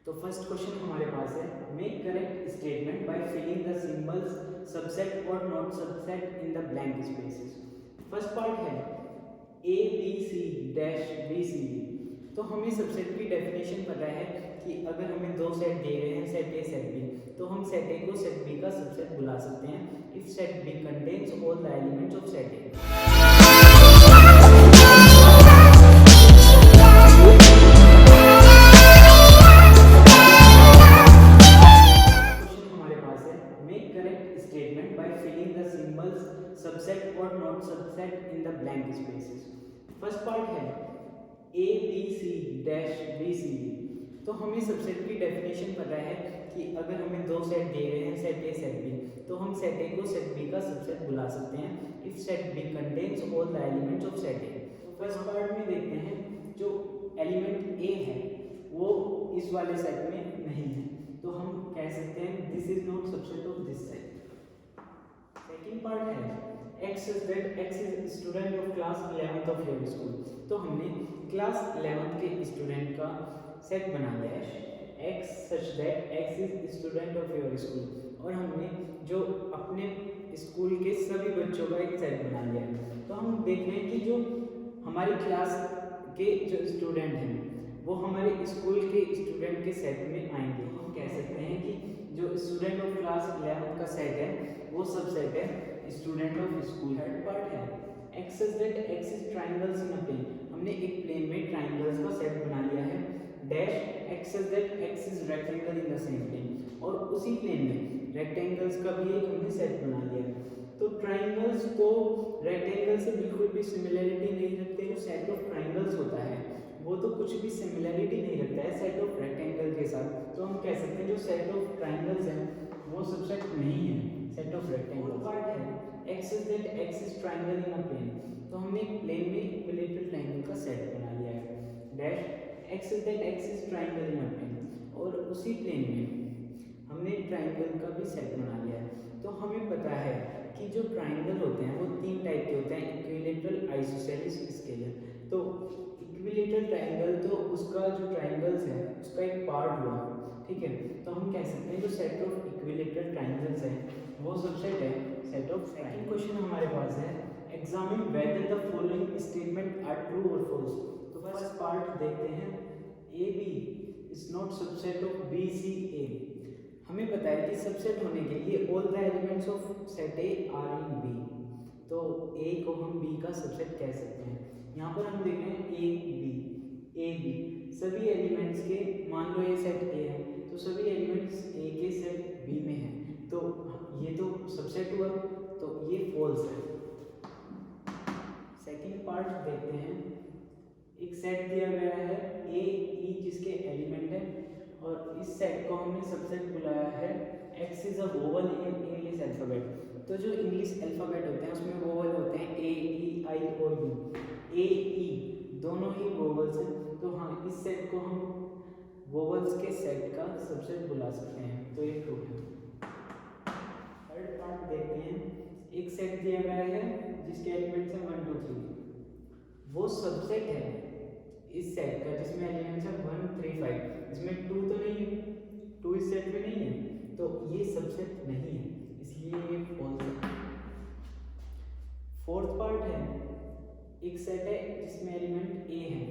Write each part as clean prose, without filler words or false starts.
तो first question हमारे पास है, make correct statement by filling the symbols subset और not subset in the blank spaces. First part है A B C dash B C D. तो हमें subset की डेफिनेशन पता है कि अगर हमें दो सेट दिए गए हैं, सेट ए सेट बी, तो हम सेट ए को सेट बी का सबसेट बुला सकते हैं if set B contains all the elements of set A. Subset और not subset in the blank spaces. First part है A B C dash B C D. तो हमें सबसेट की डेफिनेशन पता है कि अगर हमें दो सेट दिए गए हैं, सेट ए सेट बी, तो हम सेट ए को सेट बी का सबसेट बुला सकते हैं if set B contains all the elements of set A. First part में देखते हैं, जो एलिमेंट ए है वो इस वाले सेट में नहीं है, तो हम कह सकते हैं this is not subset of this set. Second part है x is that x is student of class 11th of your school। तो हमने क्लास 11th के स्टूडेंट का सेट बना लिया है x such that x is student of your school, और हमने जो अपने स्कूल के सभी बच्चों का एक सेट बना लिया है। तो हम देख रहे हैं कि जो हमारी क्लास के जो स्टूडेंट हैं वो हमारे स्कूल के स्टूडेंट के सेट में आएंगे। हम कह सकते हैं कि जो स्टूडेंट ऑफ क्लास 11th का सेट है वो सब सेट है student of school. Third part है x is that x is triangles in a plane। हमने एक प्लेन में ट्राइंगल्स का सेट बना लिया है dash x is that x is rectangle in the same plane, और उसी प्लेन में रेक्टेंगल्स का भी एक हमने सेट बना लिया है। तो ट्राइंगल्स तो रेक्टेंगल से बिल्कुल भी सिमिलरिटी नहीं रखते। जो सेट ऑफ ट्राइंगल्स होता है वो तो कुछ भी सिमिलरिटी नहीं रखता है सेट ऑफ रेक्टेंगल के साथ। तो हम कह सकते हैं जो सेट ऑफ ट्राइंगल्स हैं वो सबसेट नहीं है सेट ऑफ रेक्टेंगल। पार्ट है x is that x is triangle in a plane। तो हमने एक प्लेन में इक्विलेटरल ट्रायंगल का सेट बना लिया है dash x is that x is triangle in a plane, और उसी प्लेन में हमने ट्रायंगल का भी सेट बना लिया है। तो हमें पता है कि जो ट्रायंगल होते हैं वो तीन टाइप के होते हैं, इक्विलेटरल, आइसोसेलेस, स्केलर। तो इक्विलेटरल ट्रायंगल तो उसका जो ट्रायंगल्स है उसका एक पार्ट हुआ, ठीक है। तो हम कह सकते हैं जो सेट ऑफ इक्विलेटरल ट्रायंगल्स है वो सबसेट है सेट ऑफ। सेकंड क्वेश्चन हमारे पास है examine whether the following statement are true और फॉल्स। तो फर्स्ट पार्ट देखते हैं A B is not subset of B C A. हमें पता है कि सबसेट होने के लिए all the elements of set A are in B, तो ए को हम बी का सबसेट कह सकते हैं। यहाँ पर हम देख रहे हैं ए बी सभी एलिमेंट्स के, मान लो ये सेट ए है तो सभी एलिमेंट्स ए के सेट बी में है, तो ये तो सबसेट हुआ, तो ये फॉल्स है। सेकंड पार्ट देखते हैं, एक सेट दिया गया है ए ई जिसके एलिमेंट है, और इस सेट को हमने सबसेट बुलाया है x is a vowel in English alphabet. तो जो इंग्लिश अल्फाबेट होते हैं उसमें वोवल होते हैं ए ई आई और यू। ए ई दोनों ही वोवल्स हैं, तो हाँ इस सेट को हम वोवल्स के सेट का सबसेट बुला सकते हैं, तो ये ट्रू है। थर्ड पार्ट देखते हैं, एक सेट दिया गया है जिसके एलिमेंट्स हैं 1 2 3, वो सबसेट है इस सेट का जिसमें एलिमेंट्स हैं 1 3 5। इसमें 2 तो नहीं है, 2 इस सेट में नहीं है, तो ये सबसेट नहीं है, इसलिए ये फॉल्स है। फोर्थ पार्ट है, एक सेट है जिसमें एलिमेंट ए है,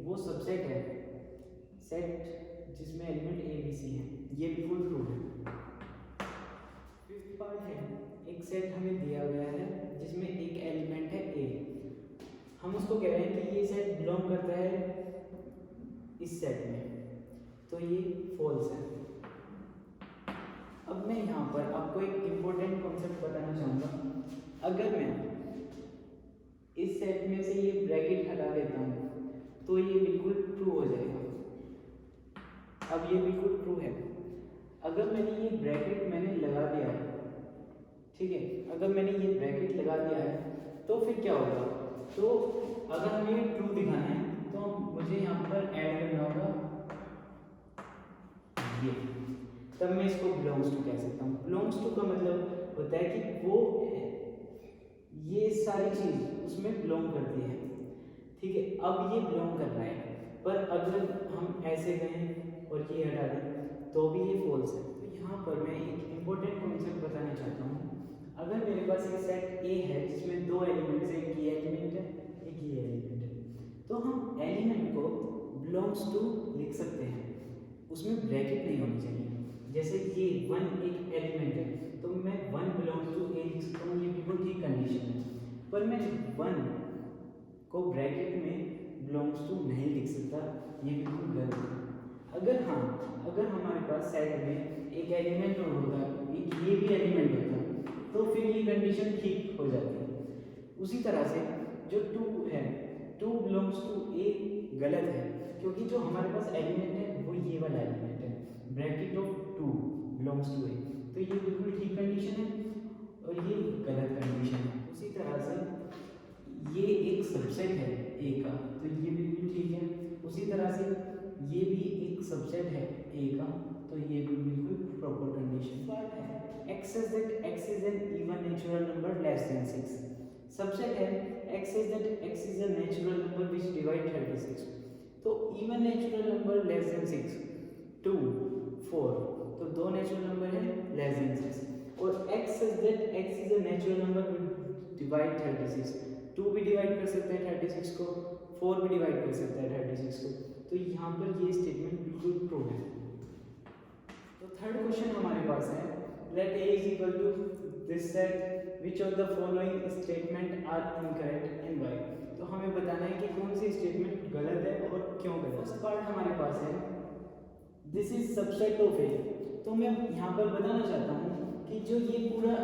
वो सबसेट है सेट जिसमें एलिमेंट ए बी सी है, ये बिल्कुल ट्रू है। फिफ्थ पार्ट है, एक सेट हमें दिया गया है जिसमें एक एलिमेंट है ए, हम उसको कह रहे हैं कि ये सेट बिलोंग करता है इस सेट में, तो ये फॉल्स है। अब मैं यहाँ पर आपको एक इम्पोर्टेंट कॉन्सेप्ट बताना चाहूँगा। अगर मैं इस सेट में से ये ब्रैकेट हटा देता हूँ तो ये बिल्कुल ट्रू हो जाएगा। अब ये बिल्कुल ट्रू है। अगर मैंने ये ब्रैकेट लगा दिया है, ठीक है, अगर मैंने ये ब्रैकेट लगा दिया है तो फिर क्या होगा, तो अगर हमें ट्रू दिखाना है तो मुझे यहाँ पर ऐड करना होगा ये, तब मैं इसको बिलोंग्स टू कह सकता हूँ। बिलोंग्स टू का मतलब होता है कि वो ये सारी चीज उसमें बिलोंग करती है, ठीक है। अब ये बिलोंग कर रहा है, पर अगर हम ऐसे गए और ये हटा दें तो भी ये फॉल्स है। तो यहाँ पर मैं एक इम्पोर्टेंट कॉन्सेप्ट बताना चाहता हूँ। अगर मेरे पास एक सेट ए है जिसमें दो एलिमेंट्स, एक ये एलिमेंट है एक ये एलिमेंट है, तो हम एलिमेंट को बिलोंग्स टू लिख सकते हैं, उसमें ब्रैकेट नहीं होनी चाहिए। जैसे ये वन एक एलिमेंट है तो मैं वन बिलोंग्स टू ए लिख सकता हूँ, ये बिल्कुल ठीक कंडीशन है। पर मैं वन को ब्रैकेट में बिलोंग्स टू नहीं लिख सकता, ये बिल्कुल गलत है। अगर हमारे पास सेट में एक एलिमेंट और होता, एक ये भी एलिमेंट होता, तो फिर ये कंडीशन ठीक हो जाती है। उसी तरह से जो टू है, टू बिलोंग्स टू ए गलत है, क्योंकि जो हमारे पास एलिमेंट है वो ये वाला एलिमेंट है, bracket of two belongs to A, तो ये बिल्कुल ठीक कंडीशन है और ये गलत कंडीशन है। उसी तरह से ये एक सबसेट है ए का, तो ये बिल्कुल ठीक है। उसी तरह से ये भी एक सबसेट है ए का, तो ये भी बिल्कुल प्रॉपर कंडीशन है। x says that x is an even natural number less than 6. Subset है x says that x is a natural number which divide 36. तो even natural number less than 6, 2, 4, तो दो नेचुरल नंबर है less than 6, और x says that x is a natural number which divide 36. 2 भी divide कर सकते हैं 36 को, 4 भी डिवाइड कर सकते हैं 36 को, तो यहाँ पर ये स्टेटमेंट बिल्कुल ट्रू है। तो थर्ड क्वेश्चन हमारे पास है, let a is equal to this set, which of the following statement are incorrect and why। तो हमें बताना है कि कौन सी स्टेटमेंट गलत है और क्यों गलत। फर्स्ट पार्ट हमारे पास है दिस इज सबसेट ऑफ ए, तो मैं यहाँ पर बताना चाहता हूँ कि जो ये पूरा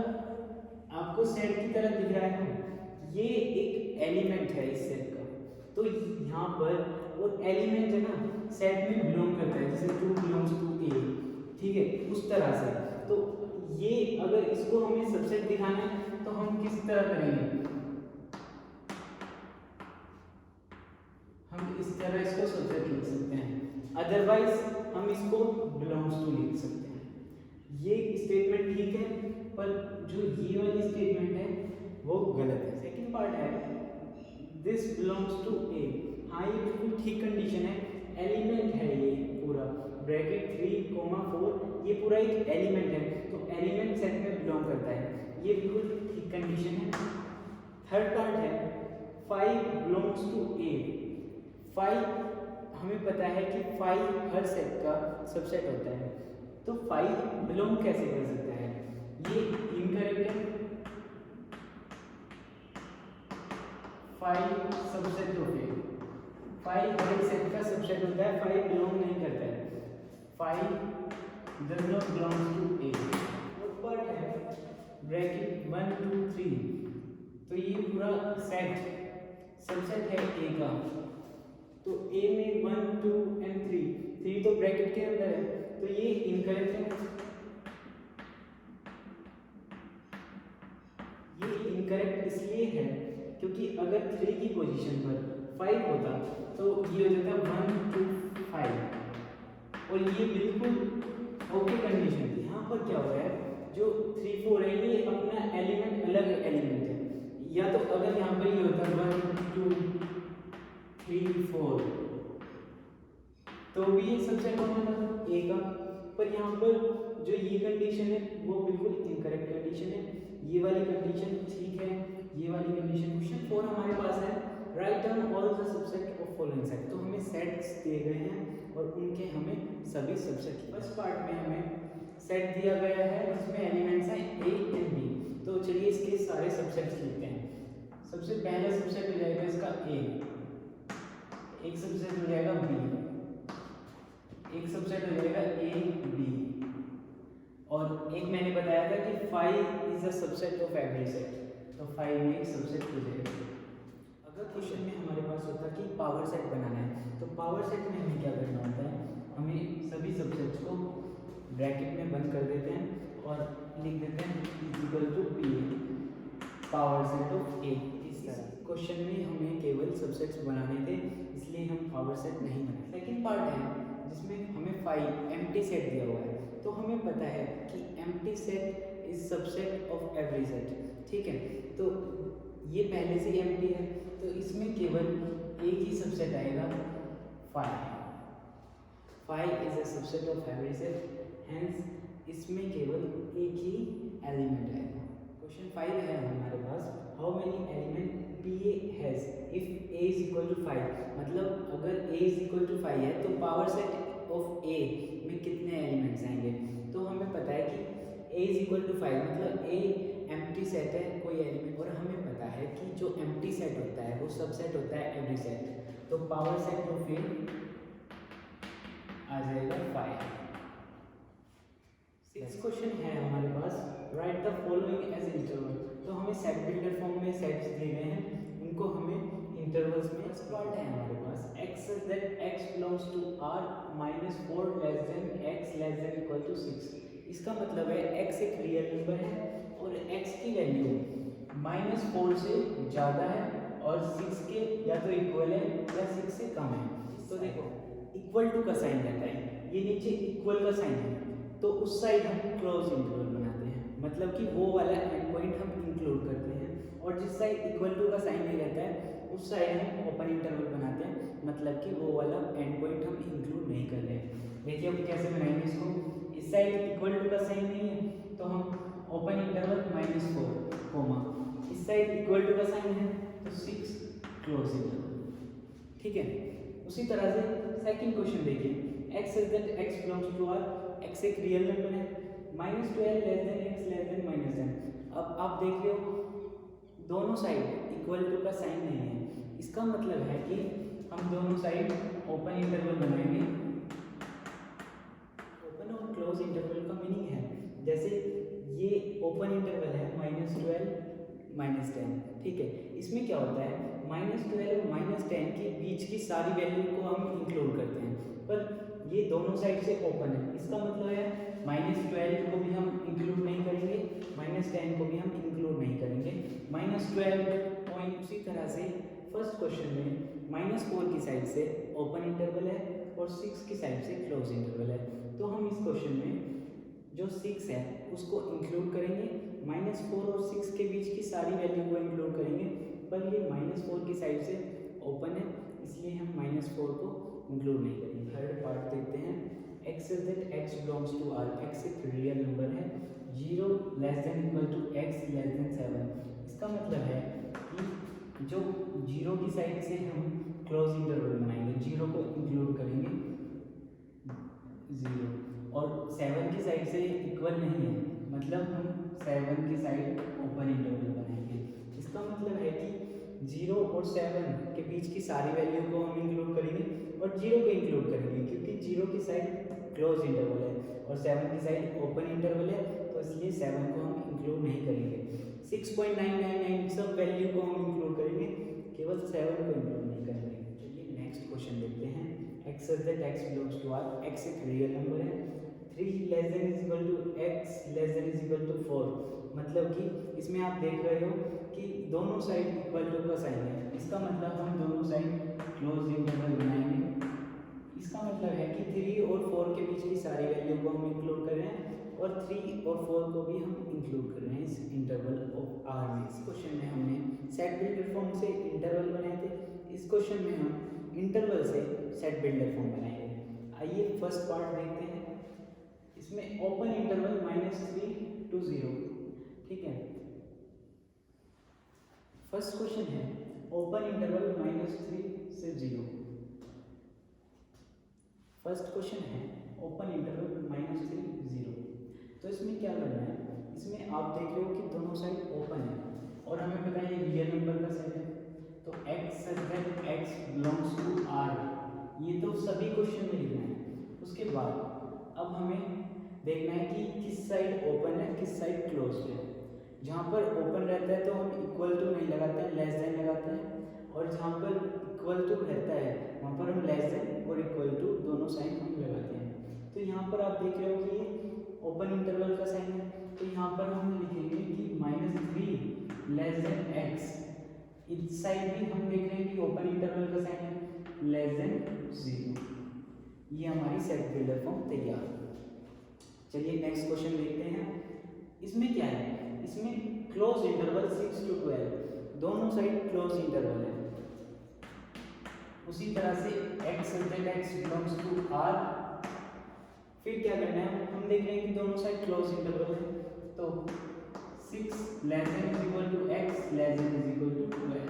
आपको सेट की तरह दिख रहा है, ये एक एलिमेंट है इस सेट का, तो यहाँ पर वो एलिमेंट है ना सेट में बिलोंग करता है, जैसे 2 बिलोंग्स टू ए, ठीक है, उस तरह से। तो ये अगर इसको हमें सबसेट दिखाना है तो हम किस तरह करेंगे, हम इस तरह इसको सबसेट लिख सकते हैं, अदरवाइज हम इसको बिलोंग्स टू लिख सकते हैं। ये स्टेटमेंट ठीक है, पर जो ये वाली स्टेटमेंट है वो गलत है। सेकंड पार्ट है दिस बिलोंग्स टू ए, हाँ ये बिल्कुल ठीक कंडीशन है, एलिमेंट है ये पूरा, ब्रैकेट 3, 4, ये पूरा एक एलिमेंट है, तो एलिमेंट सेट में बिलोंग करता है, ये बिल्कुल ठीक कंडीशन है। थर्ड पार्ट है 5 बिलोंग्स टू ए, 5 हमें पता है कि 5 हर सेट का सबसेट होता है, तो 5 बिलोंग कैसे कर सकता है, ये इनकरेक्ट है। 5 subset of A, 5 her set का सबसेट होता है, 5 बिलोंग नहीं करता है, 5 does not belong to A। और पार्ट है ब्रैकेट 1, 2, 3, तो ये पूरा सेट सबसेट है A का, तो A में 1, 2 and 3 तो ब्रैकेट के अंदर है, तो ये इनकरेक्ट है। ये इनकरेक्ट इसलिए है क्योंकि अगर 3 की पोजीशन पर 5 होता तो ये हो जाता 1, 2, 5, और ये बिल्कुल ओके कंडीशन थी। यहाँ पर क्या हो रहा है, जो 3, 4 है ये अपना एलिमेंट अलग एलिमेंट है, या तो अगर यहाँ पर ये होता 1, 2, 3, 4 तो भी ये सबसेट होना था ए का, पर यहाँ पर जो ये कंडीशन है वो बिल्कुल इनकरेक्ट कंडीशन है, ये वाली कंडीशन ठीक है, ये वाली कंडीशन। क्वेश्चन 4 हमारे पास है write down all the subset of following set, तो हमें सेट्स दिए गए हैं और उनके हमें सभी सबसेट, फर्स्ट पार्ट में हमें सेट दिया गया है जिसमें एलिमेंट्स हैं ए एंड बी, तो चलिए इसके सारे सबसेट्स लिखते हैं। सबसे पहला सबसेट हो जाएगा इसका ए, एक सबसेट हो जाएगा बी, एक सबसेट हो जाएगा ए बी, और एक मैंने बताया था कि 5 is a subset of every set, तो 5 में एक सबसेट हो जाएगा। अगर क्वेश्चन में हमारे पास होता कि पावर सेट बनाना है, तो पावर सेट में हमें क्या करना होता है, हमें सभी सबसेट्स को ब्रैकेट में बंद कर देते हैं और लिख देते हैं equal to P power set of A. इस क्वेश्चन में हमें केवल सबसेट्स बनाने थे, इसलिए हम पावर सेट नहीं बनाए। सेकंड पार्ट है जिसमें हमें 5 एम्प्टी सेट दिया हुआ है, तो हमें पता है कि empty set is subset of every set, ठीक है, तो ये पहले से ही एम्प्टी है, तो इसमें केवल एक ही सबसेट आएगा 5 five is a subset of every set, hence इसमें केवल एक ही एलिमेंट है। क्वेश्चन 5 है हमारे पास, how many element P A has if A is equal to 5, मतलब अगर ए इज इक्वल टू 5 है तो पावर सेट ऑफ ए में कितने एलिमेंट्स आएंगे। तो हमें पता है कि ए इज इक्वल टू 5 मतलब ए एम्प्टी सेट है, कोई एलिमेंट, और हमें पता है कि जो एम्प्टी सेट होता है वो सबसेट होता है एवरी सेट, तो पावर सेट ऑफ ए आ जाएगा 5। नेक्स्ट क्वेश्चन है हमारे पास, write the following as interval. तो हमें सेट बिल्डर फॉर्म में सेट्स दिए गए हैं, उनको हमें इंटरवल्स में पार्ट है हमारे पास, x such that x belongs to r minus 4 less than x less than equal to 6। इसका मतलब है x एक रियल नंबर है और x की वैल्यू -4 से ज़्यादा है और 6 के या तो इक्वल है या 6 से कम है। तो देखो इक्वल टू का साइन रहता है, ये नीचे इक्वल का साइन है, तो उस साइड हम क्लोज इंटरवल बनाते हैं, मतलब कि वो वाला एंड पॉइंट हम इंक्लूड करते हैं, और जिस साइड इक्वल टू का साइन नहीं रहता है उस साइड हम ओपन इंटरवल बनाते हैं, मतलब कि वो वाला एंड पॉइंट हम इंक्लूड नहीं कर रहे हैं। देखिए अब कैसे बनाएंगे इसको, इस साइड इक्वल टू का साइन नहीं है तो हम ओपन इंटरवल -4 कोमा, इस साइड इक्वल टू का साइन है तो 6 क्लोज इंटरवल, ठीक है। उसी तरह से सेकंड क्वेश्चन देखिए, x such that x belongs to r, x एक रियल नंबर है, -12 less than x less then -10। अब आप देख रहे हो दोनों साइड इक्वल टू का साइन नहीं है, इसका मतलब है कि हम दोनों साइड ओपन इंटरवल बनाएंगे। ओपन और क्लोज इंटरवल का मीनिंग है, जैसे ये ओपन इंटरवल है -12 -10, ठीक है, इसमें क्या होता है -12 और -10 के बीच की सारी वैल्यू को हम इंक्लूड करते हैं, पर ये दोनों साइड से ओपन है, इसका मतलब है -12 को भी हम इंक्लूड नहीं करेंगे, -10 को भी हम इंक्लूड नहीं करेंगे। -12 पॉइंट उसी तरह से फर्स्ट क्वेश्चन में -4 की साइड से ओपन इंटरवल है और 6 की साइड से क्लोज इंटरवल है, तो हम इस क्वेश्चन में जो 6 है उसको इंक्लूड करेंगे, -4 और 6 के बीच की सारी वैल्यू को इंक्लूड करेंगे, पर ये -4 की साइड से ओपन है इसलिए हम -4 को इंक्लूड नहीं करेंगे। थर्ड पार्ट देखते हैं, x such that x belongs to r, x एक रियल नंबर है, 0 less than equal to x less than 7। इसका मतलब है कि जो 0 की साइड से हम क्लोज इंटरवल बनाएंगे, 0 को इंक्लूड करेंगे 0, और 7 की साइड से इक्वल नहीं है, मतलब हम 7 की साइड ओपन इंटरवल बनाएंगे। इसका मतलब है कि 0 और 7 के बीच की सारी वैल्यू को हम इंक्लूड करेंगे और 0 को इंक्लूड करेंगे, क्योंकि 0 की साइड क्लोज इंटरवल है और 7 की साइड ओपन इंटरवल है, तो इसलिए 7 को हम इंक्लूड नहीं करेंगे। 6.999 सब वैल्यू को हम इंक्लूड करेंगे, केवल 7 को इंक्लूड नहीं करेंगे। चलिए नेक्स्ट क्वेश्चन देखते हैं, x such that x belongs to r, x एक रियल नंबर है, 3 less than is equal to x less than is equal to 4, मतलब कि इसमें आप देख रहे हो कि दोनों साइड इक्वल टू का साइन है, इसका मतलब हम दोनों साइड क्लोज इंटरवल बनाएंगे। इसका मतलब है कि 3 और 4 के बीच की सारी वैल्यू को हम इंक्लूड कर रहे हैं और 3 और 4 को भी हम इंक्लूड कर रहे हैं इस इंटरवल ऑफ आर में। इस क्वेश्चन में हमने सेट बिल्डर फॉर्म से इंटरवल बनाए थे, इस क्वेश्चन में हम इंटरवल से सेट बिल्डर फॉर्म बनाएंगे। आइए फर्स्ट पार्ट देखते हैं, इसमें ओपन इंटरवल -3 to 0, ठीक है। फर्स्ट क्वेश्चन है ओपन इंटरवल -3 से 0। फर्स्ट क्वेश्चन है ओपन इंटरवल -3 0। तो इसमें क्या करना है, इसमें आप देख रहे हो कि दोनों साइड ओपन है और हमें पता है ये रियल नंबर का सेट है, तो x such that x belongs to r, ये तो सभी क्वेश्चन में लिखना है। उसके बाद अब हमें देखना है कि किस साइड ओपन है किस साइड क्लोज है। जहाँ पर ओपन रहता है तो हम इक्वल टू नहीं लगाते हैं, लेस देन लगाते हैं, और जहाँ पर इक्वल टू रहता है वहाँ पर हम लेस देन और इक्वल टू दोनों साइन हम लगाते हैं। तो यहाँ पर आप देख रहे हो कि ये ओपन इंटरवल का साइन है, तो यहाँ पर हम लिखेंगे कि -3 लेस देन x, इस साइड भी हम देख रहे हैं कि ओपन इंटरवल का साइन है, लेस देन 0। ये हमारी सेट बिल्डर फॉर्म तैयार। चलिए नेक्स्ट क्वेश्चन देखते हैं, इसमें क्या है, इसमें क्लोज इंटरवल 6 to 12, दोनों साइड क्लोज इंटरवल है। उसी तरह से x such that x belongs to r, फिर क्या करना है, हम देख रहे हैं कि दोनों साइड क्लोज इंटरवल है, तो 6 less than is equal to x less than is equal to 12,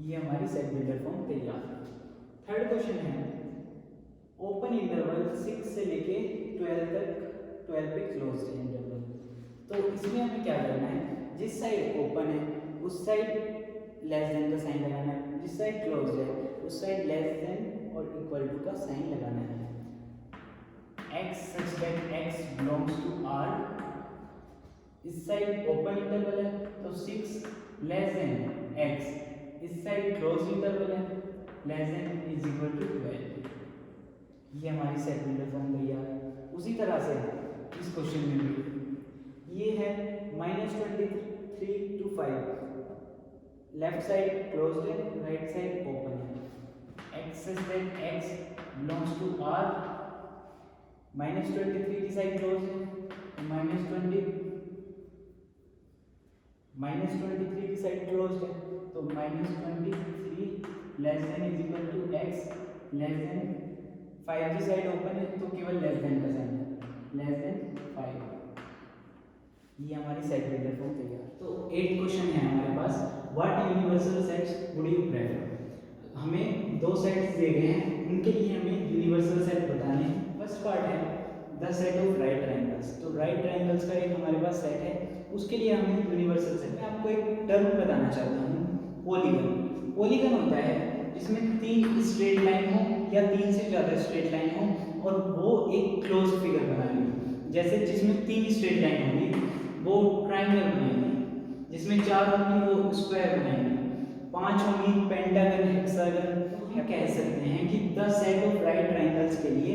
ये हमारी सेट बिल्डर फॉर्म तैयार। थर्ड क्वेश्चन है ओपन इंटरवल 6 से लेके 12 तक, 12 पे क्लोज है इंटरवल। तो इसमें हमें क्या करना है, जिस साइड ओपन है उस साइड लेस देन का साइन लगाना है, जिस साइड क्लोज है उस साइड लेस देन और इक्वल टू का साइन लगाना है। x such that x belongs to R, इस साइड ओपन इंटरवल है तो 6 लेस देन x, इस साइड क्लोज इंटरवल है less than is equal to 12, ये हमारी सेट बिल्डर फॉर्म तैयार है। उसी तरह से इस क्वेश्चन में भी ये है -23 to 5, लेफ्ट साइड क्लोज्ड है राइट साइड ओपन है। x such that x belongs to R, -23 की साइड क्लोज है, -23 की साइड क्लोज है तो -23 less than is equal to x less than 5 की साइड ओपन है तो केवल लेस देन का साइन है, लेस देन 5, ये हमारी सेट बिल्डर फॉर्म तैयार। तो 8 क्वेश्चन है हमारे पास, what universal sets would you prefer. हमें दो सेट्स दिए गए हैं, उनके लिए हमें यूनिवर्सल सेट बताने हैं। फर्स्ट पार्ट है the set of right triangles, तो राइट ट्रायंगल्स का एक हमारे पास सेट है, उसके लिए हमें यूनिवर्सल सेट। मैं आपको एक टर्म बताना चाहता हूँ, पॉलीगन। पॉलीगन होता है जिसमें 3 स्ट्रेट लाइन हो या 3 से ज़्यादा स्ट्रेट लाइन हो और वो एक क्लोज फिगर बनाएंगे। जैसे जिसमें 3 स्ट्रेट लाइन होगी वो ट्रायंगल बनाएंगे, जिसमें 4 होंगी वो स्क्वायर बनाएंगे, 5 होंगी पेंटागन, हेक्सागन। हम कह सकते हैं कि the set of right triangles के लिए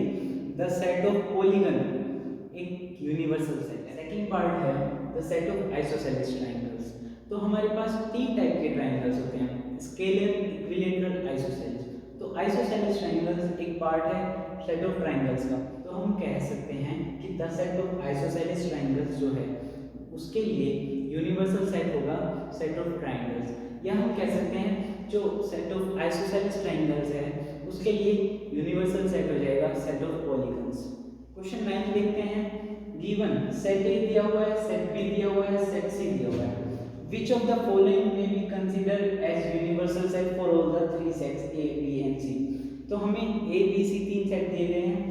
द सेट ऑफ पॉलीगन एक यूनिवर्सल सेट है। सेकंड पार्ट है the set of isosceles triangles. तो हमारे पास 3 टाइप के ट्रायंगल्स होते हैं, स्केलर, इक्विलैटरल, आइसोसेलेस। तो आइसोसेलेस ट्रायंगल्स एक पार्ट है सेट ऑफ ट्रायंगल्स का। तो हम कह सकते हैं कि the set of isosceles triangles जो है उसके लिए यूनिवर्सल सेट होगा सेट ऑफ ट्रायंगल्स, या हम कह सकते हैं जो सेट ऑफ आइसोसेलेस ट्रायंगल्स है उसके लिए यूनिवर्सल सेट हो जाएगा सेट ऑफ पॉलीगन्स। क्वेश्चन 9 देखते हैं, गिवन सेट ए दिया हुआ है, सेट बी दिया हुआ है, सेट सी दिया हुआ है, which of the following may be considered as universal set for all the 3 sets A, B and C। तो हमें A, B, C 3 सेट दिए गए हैं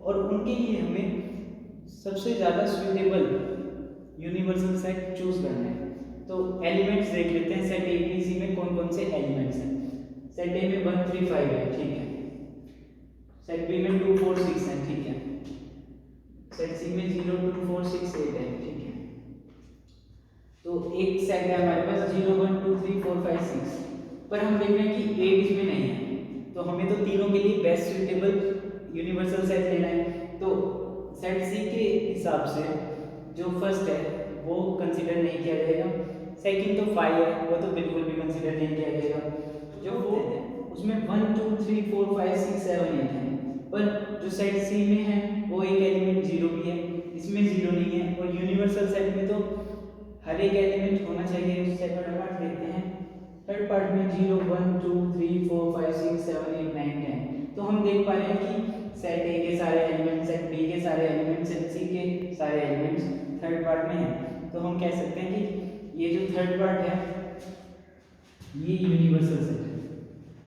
और उनके लिए हमें सबसे ज़्यादा सुइटेबल यूनिवर्सल सेट चूज करना है। तो एलिमेंट्स देख लेते हैं, सेट ए बी सी में कौन कौन से एलिमेंट्स हैं। सेट ए में 1 3 5 है, ठीक है। सेट बी में 2 4 6 है, ठीक है। सेट सी में 0 2 4 6 8 है, ठीक है। तो एक सेट है हमारे पास 0 1 2 3 4 5 6, पर हम देख रहे हैं कि 8 इसमें नहीं है, तो हमें तो तीनों के लिए बेस्ट सुइटेबल यूनिवर्सल सेट लेना है। तो सेट सी के हिसाब से जो फर्स्ट है वो कंसीडर नहीं किया जाएगा, सेकंड तो 5 है वो तो बिल्कुल भी कंसीडर नहीं किया जाएगा। जो फोर्थ है उसमें 1 2 3 4 5 6 7 8 है, पर जो सेट सी में है वो एक एलिमेंट 0 भी है, इसमें 0 नहीं है। और यूनिवर्सल सेट में तो हर एक एलिमेंट होना चाहिए। उस सेकंड पार्ट देखते हैं, थर्ड पार्ट में 0 1 2 3 4 5 6 7 8 9 10। तो हम देख पा रहे हैं कि सेट ए के सारे एलिमेंट, सेट बी के सारे एलिमेंट, सेट सी के सारे एलिमेंट्स थर्ड पार्ट में है। तो हम कह सकते हैं कि ये जो थर्ड पार्ट है ये यूनिवर्सल सेट